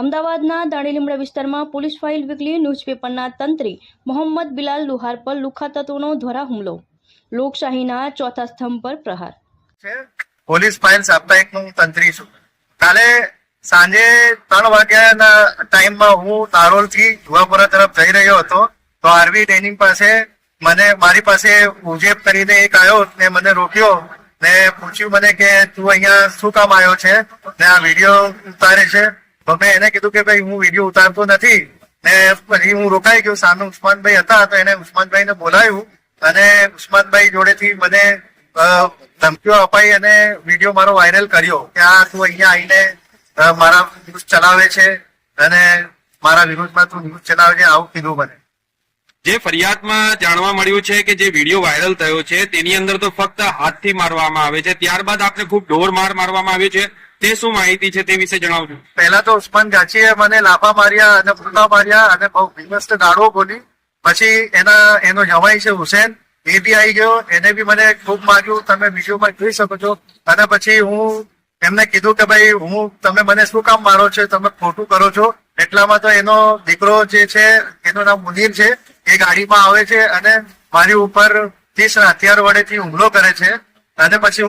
અમદાવાદના દાણીલીમડા વિસ્તારમાં પોલીસ ફાઇલ વીકલી ન્યૂઝપેપરના તંત્રી મોહમ્મદ બિલાલ લુહાર પર લુખ્ખા તત્વોનો દ્વારા હુમલો, લોકશાહીના ચોથા સ્તંભ પર પ્રહાર. પોલીસ ફાઇલ સાપ્તાહિકનું તંત્રી છું. કાલે સાંજે 3 વાગ્યાના ટાઈમમાં હું તારોલથી જુહાપુરા તરફ જઈ રહ્યો હતો તો આરવી ડેનિંગ પાસે મારી પાસે ઉજેબ કરીને એક આવ્યો ને મને રોક્યો ને પૂછ્યું મને કે તું અહીંયા શું કામ આવ્યો છે ને આ વિડીયો ઉતારે છે. તો મેં એને કીધું કે ભાઈ હું વિડીયો ઉતારતો નથી ને પછી હું રોકાઈ ગયો. સામે ઉસ્માનભાઈ હતા તો એને ઉસ્માનભાઈને બોલાવ્યું અને ઉસ્માનભાઈ જોડેથી મને ધમકીઓ અપાઈ અને વિડીયો મારો વાયરલ કર્યો કે આ તું અહીંયા આવીને મારા ન્યૂઝ ચલાવે છે અને મારા વિરોધમાં તું ન્યૂઝ ચલાવે છે આવું કીધું મને. જે ફરિયાદમાં જાણવા મળ્યું છે કે જે વિડીયો વાયરલ થયો છે તેની અંદર તો ફક્ત હાથથી મારવામાં આવે છે, ત્યારબાદ આપને ખૂબ ઢોર માર મારવામાં આવ્યો છે, તે શું માહિતી છે તે વિશે જણાવજો. પહેલા તો ઉસ્માન ગાચીએ મને લાફા માર્યા અને ફૂટા માર્યા અને બહુ વિમસ્ત ગાળો બોલી. પછી એનો જવાઈ છે હુસેન, એ બી આવી ગયો, એને બી મને ખૂબ માર્યું, તમે વિડીયોમાં જોઈ શકો છો. અને પછી હું એમને કીધું કે ભાઈ તમે મને શું કામ મારો છો, તમે ખોટું કરો છો. એટલામાં તો એનો દીકરો જે છે એનું નામ મુનીર છે, એ ગાડીમાં આવે છે અને મારી ઉપર 30 હથિયાર વડેથી હુમલો કરે છે અને પછી